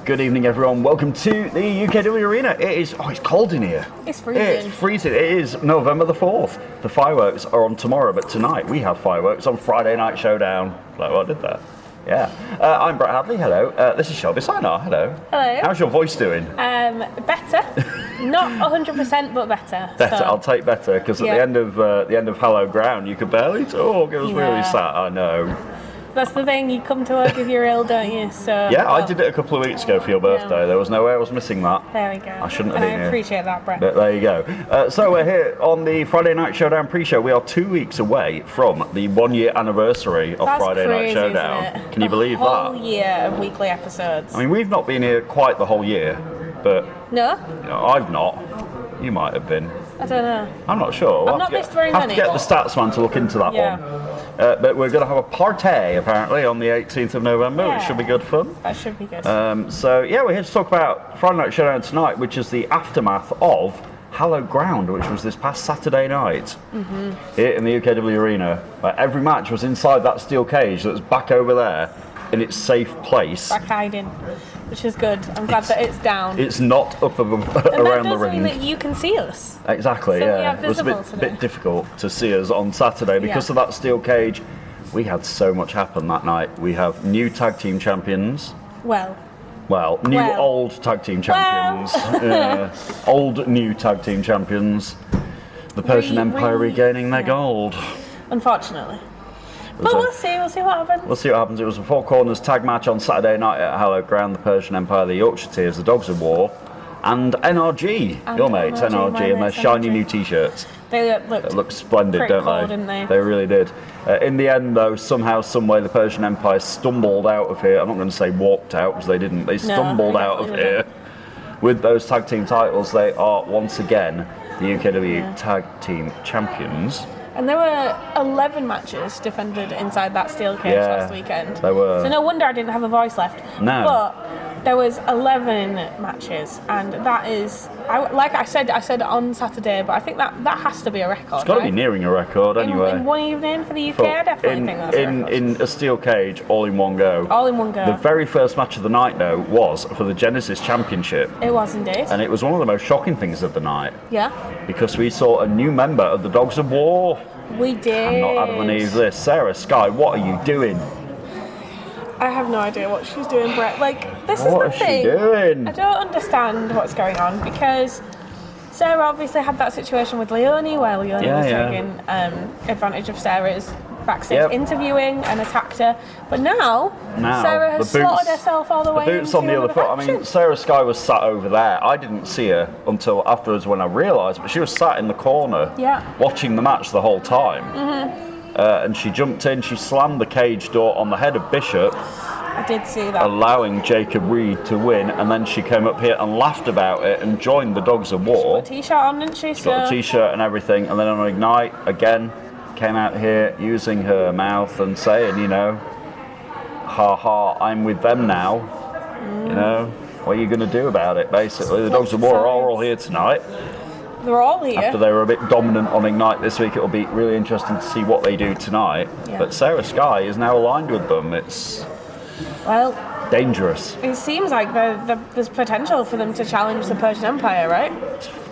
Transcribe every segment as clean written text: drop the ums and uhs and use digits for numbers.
Good evening, everyone. Welcome to the UKW Arena. It is, it's cold in here. It's freezing. It's freezing. It is November the 4th. The fireworks are on tomorrow, but tonight we have fireworks on Friday Night Showdown. Like what I did there. Yeah. I'm Brett Hadley. Hello. This is Shelby Sinar. Hello. Hello. How's your voice doing? Better. Not 100%, but better. Better. So. I'll take better because at the end of Hello Ground, you could barely talk. It was really sad. I know. That's the thing, you come to work if you're ill, don't you? So yeah, I did it a couple of weeks ago for your birthday. Yeah. There was no way I was missing that. There we go. I shouldn't have been here. I appreciate that, Brett. But there you go. So we're here on the Friday Night Showdown pre-show. We are 2 weeks away from the 1 year anniversary of Friday Night Showdown. Isn't it? Can you believe that? A whole year of weekly episodes. I mean, we've not been here quite the whole year, but no, I've not. You might have been. I don't know. I'm not sure. I've not missed very many. Have to get the stats man to look into that one. But we're going to have a party apparently on the 18th of November, which should be good fun. That should be good. So yeah, we're here to talk about Friday Night Showdown tonight, which is the aftermath of Hallowed Ground, which was this past Saturday night here in the UKW Arena. Every match was inside that steel cage that's back over there in its safe place. Back hiding, which is good. I'm glad that it's down. It's not up around the ring. And that you can see us. Exactly, so yeah. It was a bit difficult to see us on Saturday because of that steel cage. We had so much happen that night. We have new tag team champions. Old tag team champions. Old new tag team champions. The Persian Empire regaining their gold. Unfortunately. But we'll see what happens. We'll see what happens. It was a Four Corners tag match on Saturday night at Hallowed Ground, the Persian Empire, the Yorkshire Tears, the Dogs of War, and NRG, your mates, NRG, and their shiny new t-shirts. They look splendid, don't cool, didn't they? They really did. In the end, though, somehow, someway, the Persian Empire stumbled out of here. I'm not going to say walked out, because they didn't. They stumbled out of here with those tag team titles. They are, once again, the UKW Tag Team Champions. And there were 11 matches defended inside that steel cage last weekend. There were. So no wonder I didn't have a voice left. No. But there was 11 matches, and that is, like I said on Saturday, but I think that has to be a record. It's got to be nearing a record anyway. In one evening for the UK, I definitely think that's a record. In a steel cage, all in one go. All in one go. The very first match of the night, though, was for the Genesis Championship. It was indeed. And it was one of the most shocking things of the night. Yeah. Because we saw a new member of the Dogs of War. We did. I'm not Adam and Eve this. Sarah Sky, what are you doing? I have no idea what she's doing, Brett. This is the thing. What is she doing? I don't understand what's going on because Sarah obviously had that situation with Leonie where Leonie was taking advantage of Sarah's backstage interviewing and attacked her. But now Sarah has slotted herself all the way into boots on the other foot. action. I mean, Sarah Sky was sat over there. I didn't see her until afterwards when I realised, but she was sat in the corner watching the match the whole time. And she jumped in, she slammed the cage door on the head of Bishop. I did see that. Allowing Jacob Reed to win, and then she came up here and laughed about it and joined the Dogs of War. She got a t-shirt on, didn't she? She got a t-shirt and everything, and then on Ignite, again, came out here using her mouth and saying, ha ha, I'm with them now. What are you going to do about it, basically? The Dogs of War are all here tonight. They're all here. After they were a bit dominant on Ignite this week, it'll be really interesting to see what they do tonight. Yeah. But Sarah Sky is now aligned with them. It's dangerous. It seems like there's potential for them to challenge the Persian Empire, right?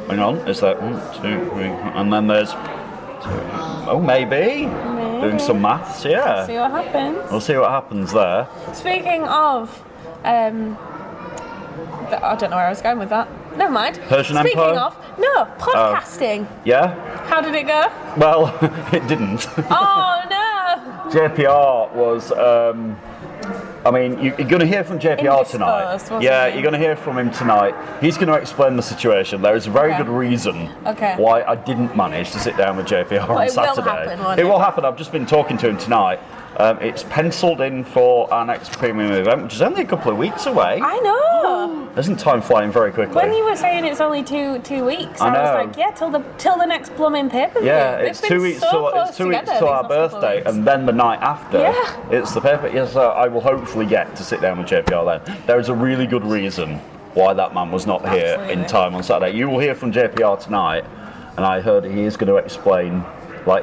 Hang on, is that 1, 2, 3, and then there's 2. Oh, maybe. Doing some maths, Let's see what happens. We'll see what happens there. Speaking of, I don't know where I was going with that. Never mind. Persian Empire? Speaking of, podcasting. How did it go? Well, it didn't. Oh, no. JPR was, you're going to hear from JPR tonight. You're going to hear from him tonight. He's going to explain the situation. There is a very good reason why I didn't manage to sit down with JPR on Saturday. It will happen. I've just been talking to him tonight. It's penciled in for our next premium event, which is only a couple of weeks away. I know. Isn't time flying very quickly? When you were saying it's only two weeks, I was like, till the next blooming pay-per-view. Yeah, it's 2 weeks till our birthday, and then the night after, it's the pay-per-view. Yes, I will hopefully get to sit down with JPR then. There is a really good reason why that man was not here in time on Saturday. You will hear from JPR tonight, and I heard he is going to explain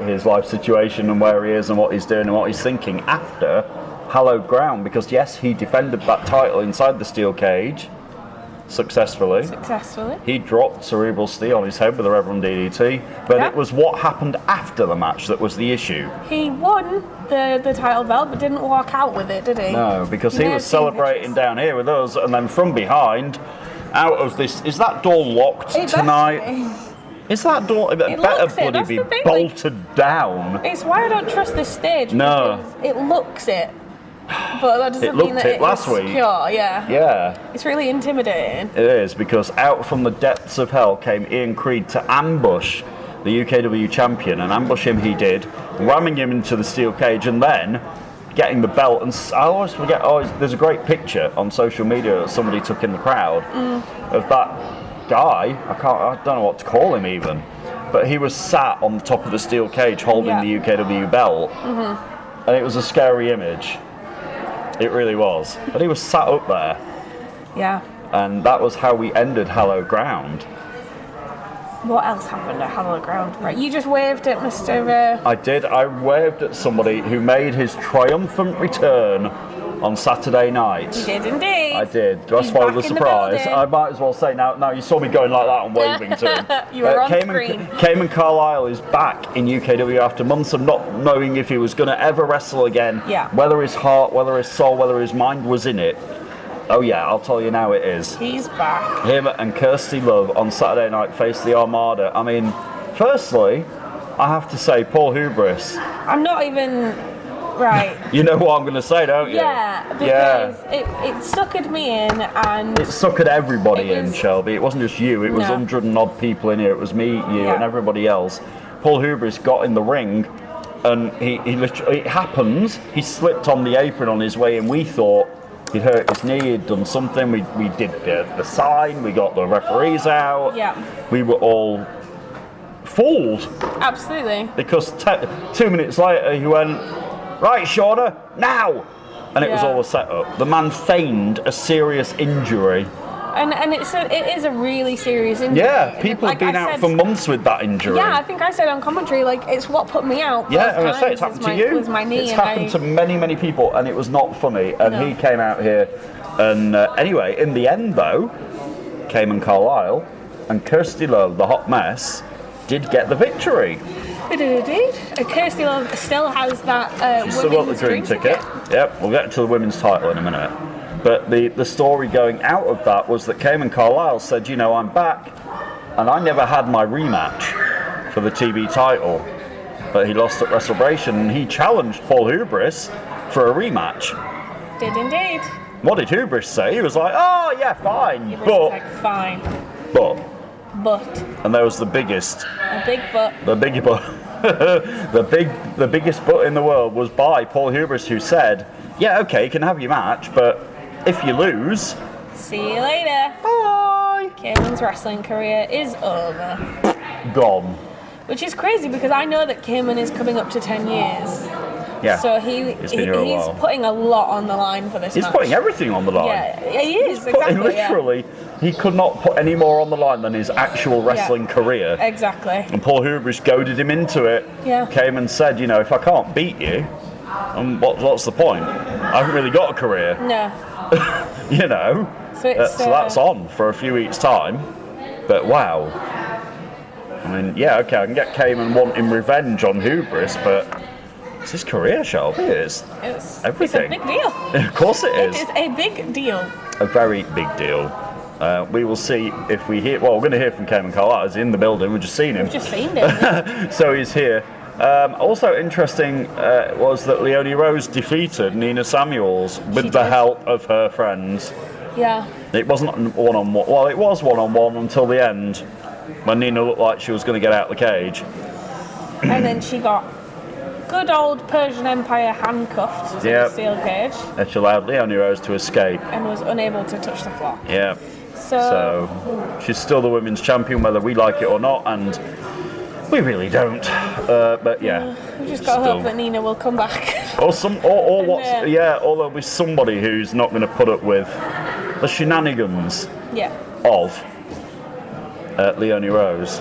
his life situation and where he is and what he's doing and what he's thinking after hallowed ground because, yes, he defended that title inside the steel cage successfully. He dropped Cerebral Steel on his head with a Reverend DDT, but it was what happened after the match that was the issue. He won the title belt, but didn't walk out with it, did he? No, because he was celebrating down here with us, and then from behind, out of this... Is that door locked tonight? Is that door... It better bloody be bolted down. It's why I don't trust this stage. No. It looks it. But that doesn't mean that it's last week. Secure, yeah. It's really intimidating. It is, because out from the depths of hell came Ian Creed to ambush the UKW champion, and ambush him he did, ramming him into the steel cage and then getting the belt. And I always forget, there's a great picture on social media that somebody took in the crowd of that guy. I don't know what to call him even, but he was sat on the top of the steel cage holding the UKW belt, and it was a scary image. It really was. But he was sat up there. Yeah. And that was how we ended Hallowed Ground. What else happened at Hallowed Ground? Right, you just waved at Mr. I did. I waved at somebody who made his triumphant return on Saturday night. You did indeed. I did. That's why the surprise. I might as well say now you saw me going like that and waving to him. You were on screen. Cayman Carlisle is back in UKW after months of not knowing if he was going to ever wrestle again. Yeah. Whether his heart, whether his soul, whether his mind was in it. Oh yeah, I'll tell you now it is. He's back. Him and Kirsty Love on Saturday night faced the Armada. I mean, firstly, I have to say Paul Hubris. I'm not even... Right. You know what I'm going to say, don't you? Yeah, because it suckered me in, and... It suckered everybody in, Shelby. It wasn't just you. It was 100 and odd people in here. It was me, you, and everybody else. Paul Hubris got in the ring, and he literally... It happens. He slipped on the apron on his way, and we thought he'd hurt his knee, he'd done something. We did the sign. We got the referees out. Yeah. We were all fooled. Absolutely. Because 2 minutes later, he went... Right, Shauna, now! And it was all a setup. The man feigned a serious injury. And it is a really serious injury. Yeah, people have been out for months with that injury. Yeah, I think I said on commentary, it's what put me out. Yeah, I'm going to say it's happened to you. Was my knee. It's happened to many, many people, and it was not funny. And he came out here, and anyway, in the end though, Cayman Carlisle and Kirsty Love, the hot mess, did get the victory. It did indeed. Kirsty Love still has that She's still got the green ticket. Yep, we'll get to the women's title in a minute. But the story going out of that was that Cayman Carlisle said, I'm back, and I never had my rematch for the TB title. But he lost at WrestleBration, and he challenged Paul Hubris for a rematch. Did indeed. What did Hubris say? He was like, oh, yeah, fine. Hubris was like, fine. But. And there was the biggest. A big but. The big but. the biggest but in the world was by Paul Hubris, who said, yeah, okay, you can have your match, but if you lose... See you later. Bye. Cayman's wrestling career is over. Gone. Which is crazy, because I know that Cayman is coming up to 10 years. Yeah. So he's putting a lot on the line for this match. He's putting everything on the line. Yeah, he is, exactly. He could not put any more on the line than his actual wrestling career. Exactly. And Paul Hubris goaded him into it. Yeah. Came and said, if I can't beat you, what's the point? I haven't really got a career. No. So that's on for a few weeks' time. But wow. I mean, yeah, okay, I can get Cayman wanting revenge on Hubris, but... It's his career, Shelby. It's everything. It's a big deal. Of course it is. It is a big deal. A very big deal. We will see if we hear... Well, we're going to hear from Cayman Carlisle. He's in the building. We've just seen him. We've just seen him. So he's here. Also interesting was that Leonie Rose defeated Nina Samuels with the help of her friends. Yeah. It wasn't one-on-one. Well, it was one-on-one until the end, when Nina looked like she was going to get out of the cage. And then she got... good old Persian Empire handcuffed to the steel cage. Which allowed Leonie Rose to escape. And was unable to touch the floor. Yeah. So she's still the women's champion, whether we like it or not, and we really don't. But yeah. We've just got to hope that Nina will come back. Or there'll be somebody who's not going to put up with the shenanigans of Leonie Rose.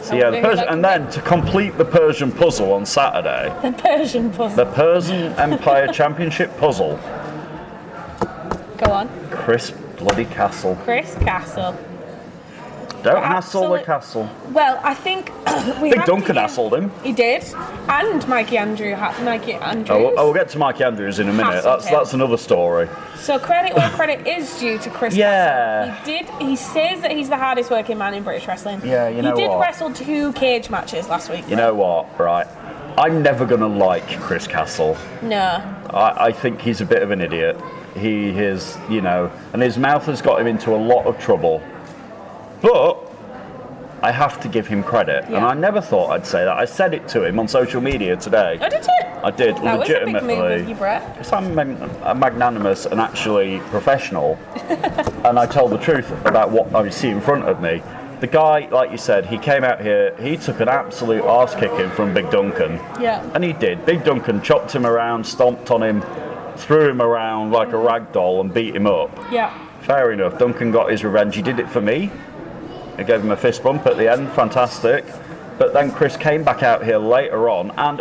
So yeah, and then to complete the Persian puzzle on Saturday. The Persian puzzle. The Persian Empire Championship puzzle. Go on. Chris bloody Castle. Chris Castle. Don't hassle the Castle. Well, I think Big Duncan hassled him. He did, and Mikey Andrews. We'll get to Mikey Andrews in a minute. That's another story. So credit where credit is due to Chris Castle. He says that he's the hardest working man in British wrestling. Yeah, you know what? He did wrestle 2 cage matches last week. You know what? Right. I'm never gonna like Chris Castle. No. I think he's a bit of an idiot. He is, and his mouth has got him into a lot of trouble. But I have to give him credit, and I never thought I'd say that. I said it to him on social media today. Oh, did you? I did, that legitimately. Was a big move of you, Brett. Because I'm magnanimous and actually professional, and I told the truth about what I see in front of me. The guy, like you said, he came out here, he took an absolute arse kicking from Big Duncan. Yeah. And he did. Big Duncan chopped him around, stomped on him, threw him around like a rag doll and beat him up. Yeah. Fair enough. Duncan got his revenge. He did it for me. I gave him a fist bump at the end, fantastic. But then Chris came back out here later on, and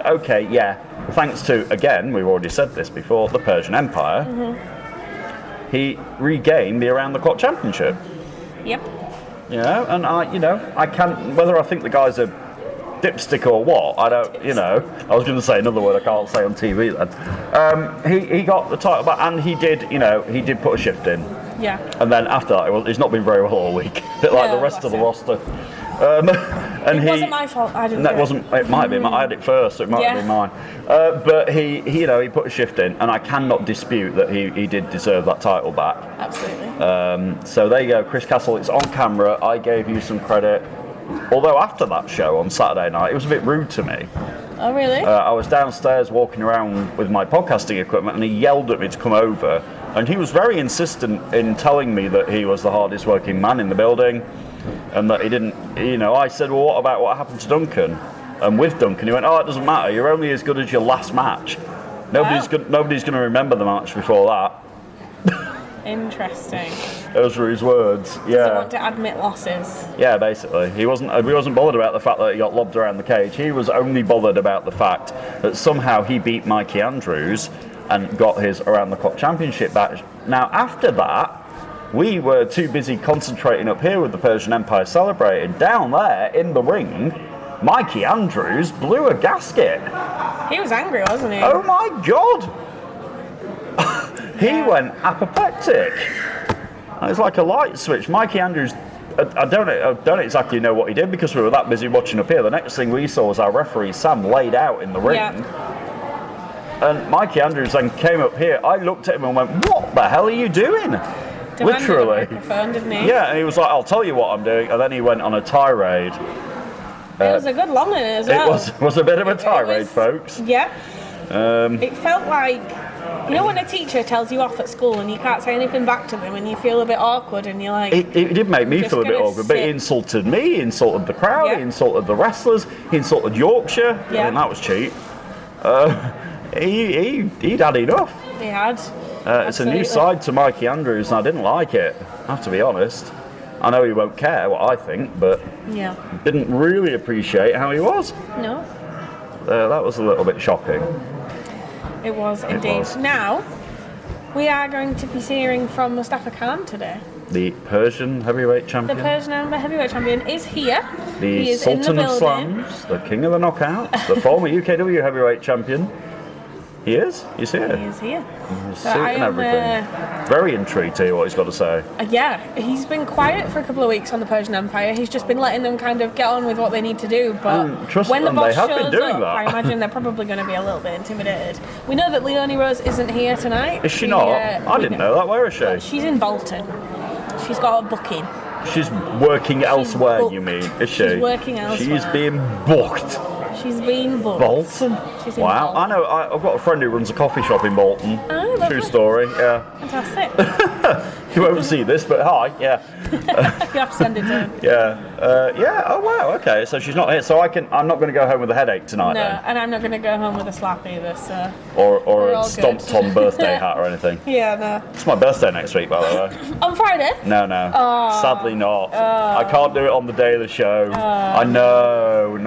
thanks to, again, we've already said this before, the Persian Empire, he regained the Around the Clock Championship. Yep. And I can't, whether I think the guy's a dipstick or what, I don't, I was going to say another word I can't say on TV then. He got the title back, and he did put a shift in. Yeah. And then after that, he's not been very well all week. A bit like the rest of the roster. And it wasn't my fault. I didn't. That wasn't. It might be. I had it first, so it might have been mine. But he put a shift in, and I cannot dispute that he did deserve that title back. Absolutely. So there you go, Chris Castle. It's on camera. I gave you some credit. Although after that show on Saturday night, it was a bit rude to me. Oh, really? I was downstairs walking around with my podcasting equipment, and he yelled at me to come over. And he was very insistent in telling me that he was the hardest working man in the building, and that he didn't, I said, well, what about what happened to Duncan? And with Duncan, he went, oh, it doesn't matter, you're only as good as your last match. Nobody's going to remember the match before that. Interesting. Those were his words. Yeah. Doesn't want to admit losses. Yeah, basically. He wasn't bothered about the fact that he got lobbed around the cage. He was only bothered about the fact that somehow he beat Mikey Andrews and got his Around the Clock Championship back. Now, after that, we were too busy concentrating up here with the Persian Empire celebrating. Down there, in the ring, Mikey Andrews blew a gasket. He was angry, wasn't he? Oh my God! He went apoplectic. It was like a light switch. Mikey Andrews, I don't exactly know what he did because we were that busy watching up here. The next thing we saw was our referee, Sam, laid out in the ring. And Mikey Andrews then came up here. I looked at him and went, what the hell are you doing? Literally. Didn't he? Yeah, and he was like, I'll tell you what I'm doing. And then he went on a tirade. It was a good long one as well. It was a bit of a tirade, folks. Yeah. It felt like, when a teacher tells you off at school and you can't say anything back to them and you feel a bit awkward and you're like... It did make me feel a bit awkward, but he insulted me, he insulted the crowd, he insulted the wrestlers, he insulted Yorkshire. Yeah. I mean, that was cheap. He'd had enough. He had. It's a new side to Mikey Andrews and I didn't like it, I have to be honest. I know he won't care what I think, but didn't really appreciate how he was. No. That was a little bit shocking. It was indeed. Now, we are going to be hearing from Mustafa Khan today. The Persian heavyweight champion. The Persian heavyweight champion is here. The Sultan of Slams, the King of the Knockouts, the former UKW heavyweight champion. He is? He's here. He is here. He's suit and everything. Very intrigued to hear what he's got to say. He's been quiet for a couple of weeks on the Persian Empire. He's just been letting them kind of get on with what they need to do. But when the boss shows up, I imagine they're probably going to be a little bit intimidated. We know that Leonie Rose isn't here tonight. Is she not? I didn't know that. Where is she? She's in Bolton. She's got a booking. She's working elsewhere, you mean? Is she? She's working elsewhere. She's being booked. She's been booked. Bolton? She's in wow. Bolton. I know. I've got a friend who runs a coffee shop in Bolton. Oh, true story, yeah. Fantastic. You won't see this, but hi, yeah. You have to send it to him. Yeah. Oh wow. Okay. So she's not here. So I'm not going to go home with a headache tonight. No, then. and I'm not going to go home with a slap either. So. Or a stomped on birthday hat or anything. Yeah, no. It's my birthday next week, by the way. On Friday? No. Sadly not. I can't do it on the day of the show. I know.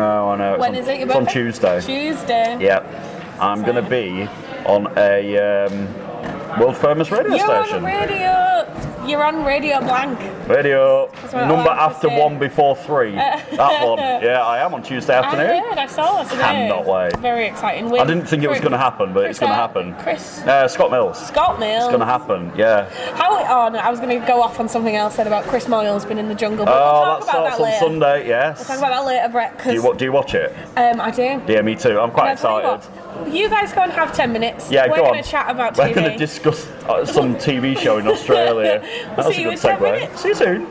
When is it? Your birthday? On Tuesday. Tuesday. Yep. I'm going to be on a world famous radio station. You're on Radio Blank. Radio number after 1 before 3. That one. Yeah, I am on Tuesday afternoon. I saw it today. Cannot wait. Very exciting. I didn't think it was going to happen, but it's going to happen. Scott Mills. Scott Mills. It's going to happen. Yeah. I was going to go off on something else said about Chris Moyle's been in the jungle. But we'll talk that starts on Sunday. Yes. We'll talk about that later, Brett. Do you watch it? I do. Yeah, me too. I'm quite excited. You guys go and have 10 minutes. Yeah, We're going to chat about TV. We're going to discuss some TV show in Australia. We'll see you in 10 minutes. See you soon.